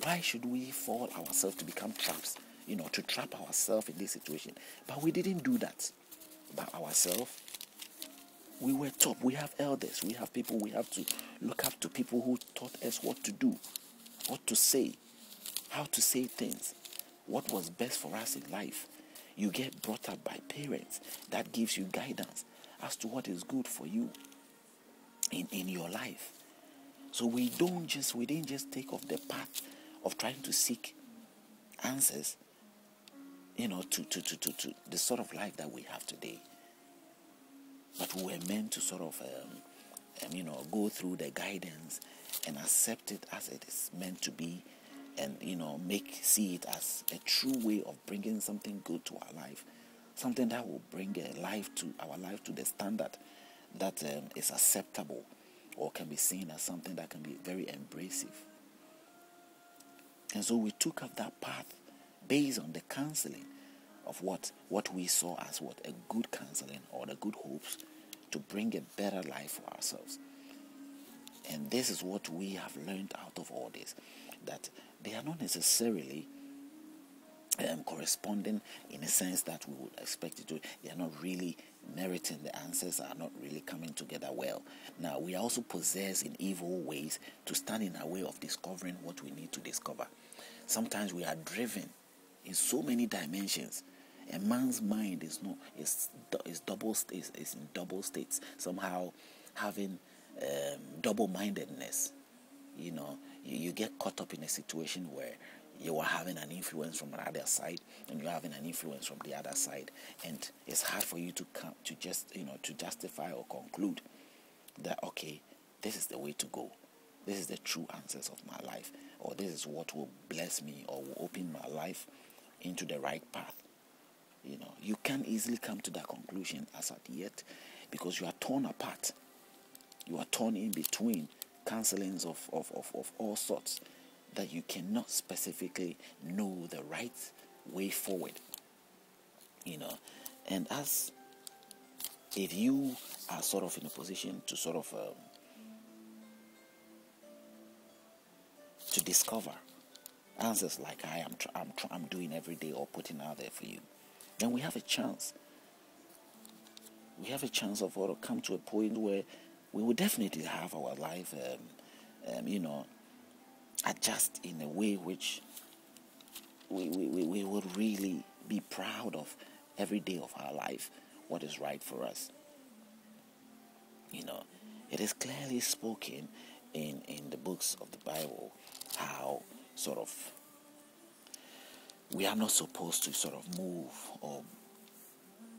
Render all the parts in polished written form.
Why should we fall ourselves to become traps? To trap ourselves in this situation. But we didn't do that by ourselves. We were taught. We have elders. We have people. We have to look up to people who taught us what to do, what to say, how to say things, what was best for us in life. You get brought up by parents. That gives you guidance as to what is good for you in your life. So we didn't just take off the path of trying to seek answers, to the sort of life that we have today. But we were meant to sort of, go through the guidance and accept it as it is meant to be, and see it as a true way of bringing something good to our life, something that will bring our life to the standard that is acceptable, or can be seen as something that can be very embracive. And so we took up that path based on the counseling of what we saw as a good counseling, or the good hopes to bring a better life for ourselves. And this is what we have learned out of all this, that they are not necessarily corresponding in a sense that we would expect it to. They are not really meriting. The answers are not really coming together well. Now, we are also possessed in evil ways to stand in our way of discovering what we need to discover. Sometimes we are driven in so many dimensions. A man's mind is in double states, somehow having double-mindedness. You get caught up in a situation where you are having an influence from the other side, and you're having an influence from the other side, and it's hard for you to come to just to justify or conclude that, okay, this is the way to go, this is the true answers of my life, or this is what will bless me or will open my life into the right path. You can't easily come to that conclusion as at yet, because you are torn apart. You are torn in between counselings of all sorts, that you cannot specifically know the right way forward. And as if you are sort of in a position to sort of to discover answers like I'm doing every day, or putting out there for you, then we have a chance. We have a chance of come to a point where we will definitely have our life, adjust in a way which we would really be proud of every day of our life, what is right for us. It is clearly spoken in the books of the Bible how sort of we are not supposed to sort of move or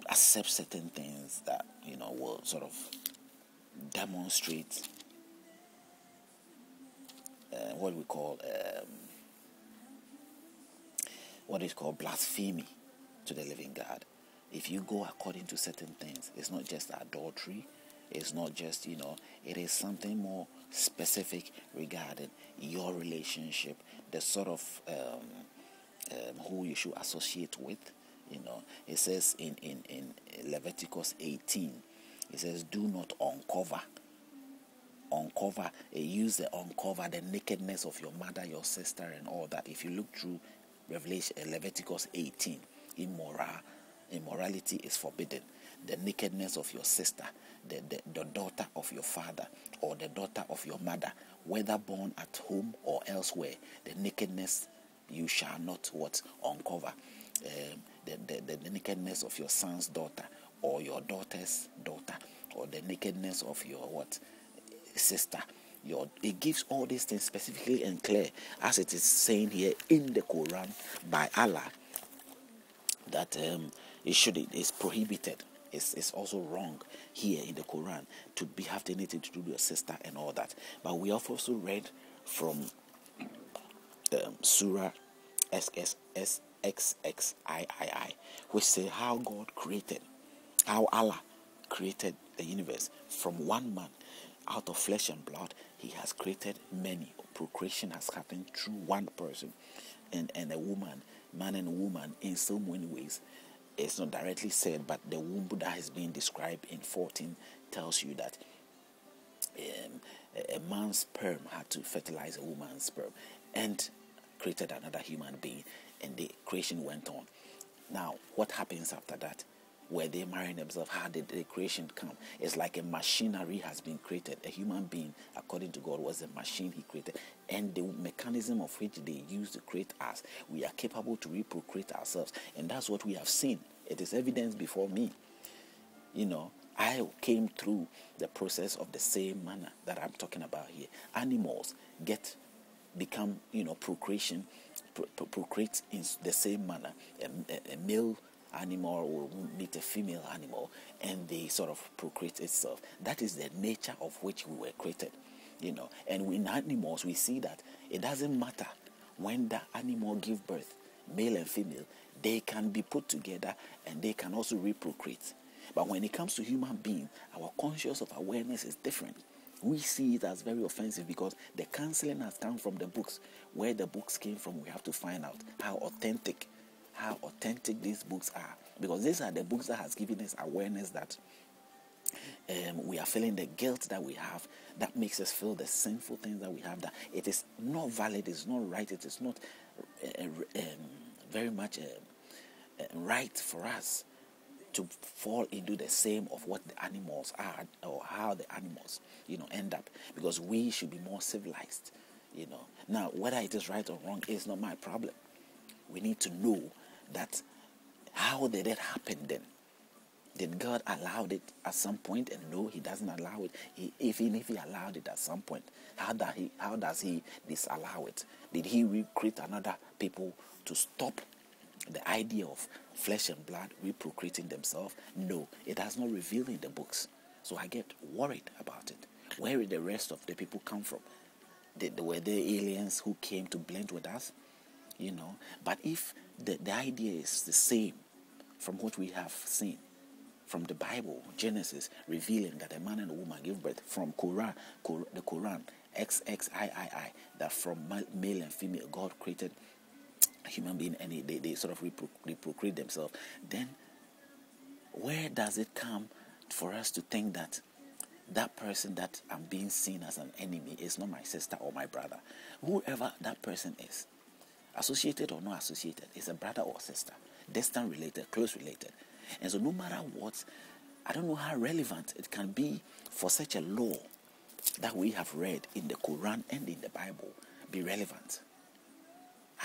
accept certain things that will sort of demonstrate what is called blasphemy to the living God. If you go according to certain things, it's not just adultery, it's not just it is something more specific regarding your relationship, the sort of who you should associate with. It says in Leviticus 18, it says, do not uncover. Use the uncover the nakedness of your mother, your sister, and all that. If you look through Leviticus 18, immorality is forbidden. The nakedness of your sister, the daughter of your father, or the daughter of your mother, whether born at home or elsewhere, the nakedness you shall not uncover. The nakedness of your son's daughter, or your daughter's daughter, or the nakedness of your sister. It gives all these things specifically and clear, as it is saying here in the Quran by Allah, that it's prohibited. It's also wrong here in the Quran to have anything to do with your sister and all that. But we have also read from Surah XXIII, which say how Allah created the universe from one man. Out of flesh and blood, he has created many. Procreation has happened through one person, and a woman, man and woman, in so many ways. It's not directly said, but the womb that has been described in 14 tells you that a man's sperm had to fertilize a woman's sperm, and created another human being, and the creation went on. Now, what happens after that? Were they marrying themselves? How did the creation come? It's like a machinery has been created. A human being, according to God, was a machine he created. And the mechanism of which they use to create us, we are capable to reprocreate ourselves. And that's what we have seen. It is evidence before me. I came through the process of the same manner that I'm talking about here. Animals become, procreation, procreate in the same manner. A male animal will meet a female animal, and they sort of procreate itself. That is the nature of which we were created, And in animals, we see that it doesn't matter when the animal give birth, male and female, they can be put together and they can also reprocreate. But when it comes to human being, our conscious of awareness is different. We see it as very offensive because the counseling has come from the books. Where the books came from, we have to find out how authentic these books are. Because these are the books that has given us awareness that we are feeling the guilt that we have, that makes us feel the sinful things that we have, that it is not valid, it's not right, it is not very much right for us to fall into the same of what the animals are, or how the animals, end up, because we should be more civilized, Now, whether it is right or wrong is not my problem. We need to know that how did it happen then? Did God allow it at some point? And no, he doesn't allow it. Even if he allowed it at some point, how does he disallow it? Did he recreate another people to stop the idea of flesh and blood reprocreating themselves? No, it has not revealed in the books. So I get worried about it. Where did the rest of the people come from? Were there aliens who came to blend with us? But if the idea is the same from what we have seen, from the Bible, Genesis, revealing that a man and a woman give birth, from the Quran, XXIII, that from male and female, God created a human being, and they sort of reprocreate themselves, then where does it come for us to think that that person that I'm being seen as an enemy is not my sister or my brother? Whoever that person is, associated or not associated, is a brother or sister, distant related, close related. And so no matter what, I don't know how relevant it can be for such a law that we have read in the Quran and in the Bible be relevant.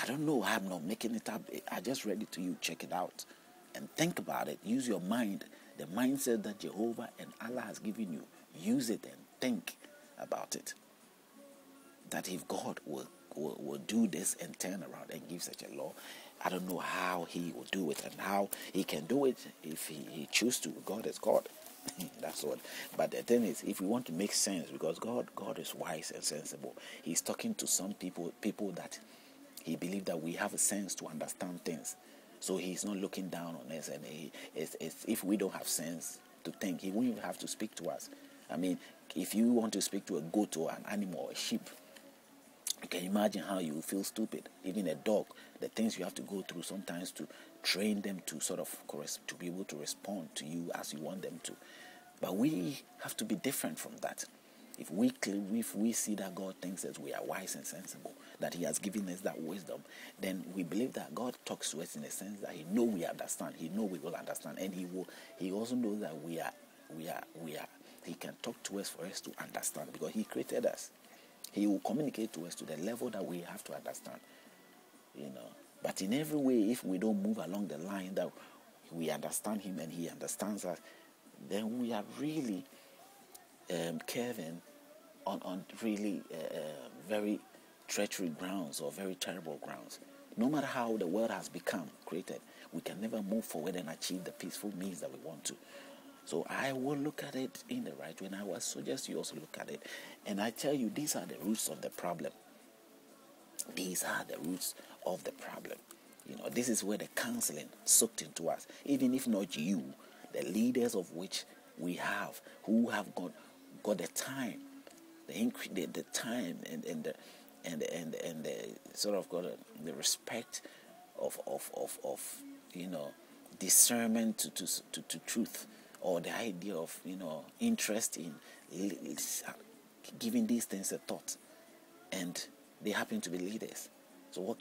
I don't know. I'm not making it up. I just read it to you. Check it out and think about it. Use your mind, the mindset that Jehovah and Allah has given you. Use it and think about it. That if God will do this and turn around and give such a law, I don't know how he will do it and how he can do it if he chooses to. God is God. That's what. But the thing is, if we want to make sense, because God is wise and sensible, he's talking to some people that he believes that we have a sense to understand things. So he's not looking down on us, and if we don't have sense to think, he won't even have to speak to us. I mean, if you want to speak to a goat or an animal or a sheep, you can imagine how you feel stupid. Even a dog, the things you have to go through sometimes to train them to sort of to be able to respond to you as you want them to. But we have to be different from that. If we see that God thinks that we are wise and sensible, that he has given us that wisdom, then we believe that God talks to us in a sense that he knows we understand. He knows we will understand, and he also knows that we are. He can talk to us for us to understand, because he created us. He will communicate to us to the level that we have to understand. But in every way, if we don't move along the line that we understand him and he understands us, then we are really curving on really very treacherous grounds, or very terrible grounds. No matter how the world has become created, we can never move forward and achieve the peaceful means that we want to. So I will look at it in the right way, and I will suggest you also look at it. And I tell you, these are the roots of the problem. These are the roots of the problem. This is where the counseling soaked into us. Even if not you, the leaders of which we have, who have got the time, the time and the sort of got the respect of discernment to truth, or the idea of interest in giving these things a thought, and they happen to be leaders. So what